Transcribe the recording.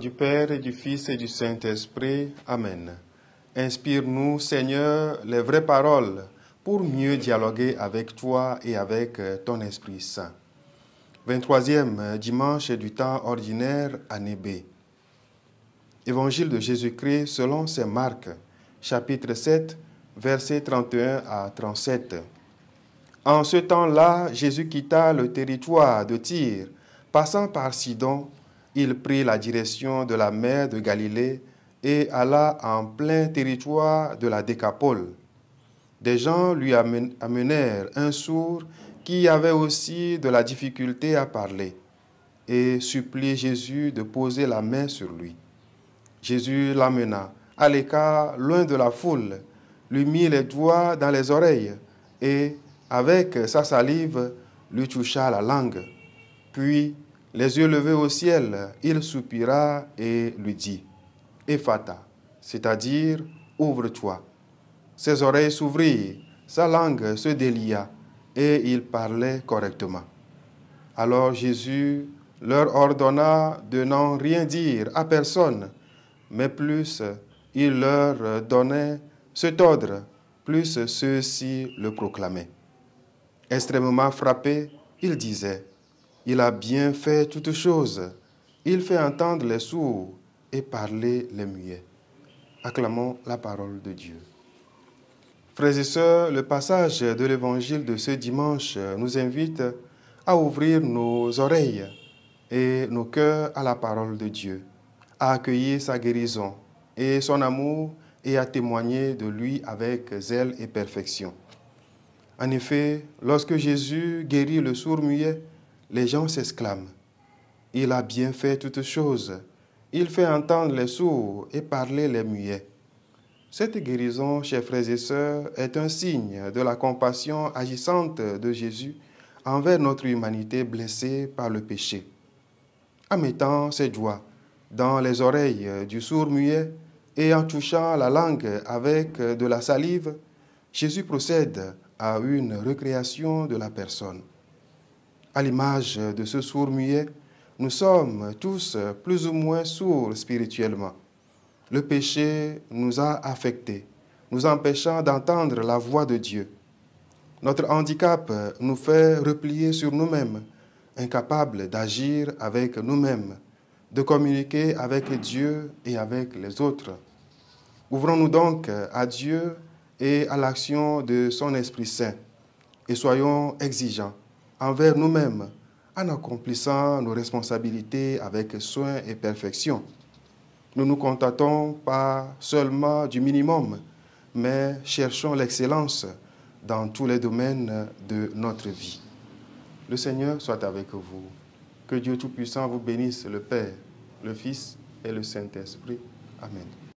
du Père et du Fils et du Saint-Esprit. Amen. Inspire-nous, Seigneur, les vraies paroles pour mieux dialoguer avec toi et avec ton Esprit Saint. 23e dimanche du temps ordinaire, année B. Évangile de Jésus-Christ selon saint Marc, chapitre 7, versets 31 à 37. En ce temps-là, Jésus quitta le territoire de Tyr. Passant par Sidon, il prit la direction de la mer de Galilée et alla en plein territoire de la Décapole. Des gens lui amenèrent un sourd qui avait aussi de la difficulté à parler et suppliaient Jésus de poser la main sur lui. Jésus l'amena à l'écart, loin de la foule, lui mit les doigts dans les oreilles et, avec sa salive, lui toucha la langue. Puis, les yeux levés au ciel, il soupira et lui dit « Ephata », c'est-à-dire « Ouvre-toi ». Ses oreilles s'ouvrirent, sa langue se délia et il parlait correctement. Alors Jésus leur ordonna de n'en rien dire à personne, mais plus il leur donnait cet ordre, plus ceux-ci le proclamaient. Extrêmement frappé, il disait « Il a bien fait toutes choses. Il fait entendre les sourds et parler les muets. » Acclamons la parole de Dieu. Frères et sœurs, le passage de l'évangile de ce dimanche nous invite à ouvrir nos oreilles et nos cœurs à la parole de Dieu, à accueillir sa guérison et son amour et à témoigner de lui avec zèle et perfection. En effet, lorsque Jésus guérit le sourd-muet, les gens s'exclament « Il a bien fait toutes choses. Il fait entendre les sourds et parler les muets. » Cette guérison, chers frères et sœurs, est un signe de la compassion agissante de Jésus envers notre humanité blessée par le péché. En mettant ses doigts dans les oreilles du sourd-muet et en touchant la langue avec de la salive, Jésus procède à une recréation de la personne. À l'image de ce sourd-muet, nous sommes tous plus ou moins sourds spirituellement. Le péché nous a affectés, nous empêchant d'entendre la voix de Dieu. Notre handicap nous fait replier sur nous-mêmes, incapables d'agir avec nous-mêmes, de communiquer avec Dieu et avec les autres. Ouvrons-nous donc à Dieu et à l'action de son Esprit Saint et soyons exigeants envers nous-mêmes en accomplissant nos responsabilités avec soin et perfection. Nous nous contentons pas seulement du minimum, mais cherchons l'excellence dans tous les domaines de notre vie. Le Seigneur soit avec vous. Que Dieu Tout-Puissant vous bénisse, le Père, le Fils et le Saint-Esprit. Amen.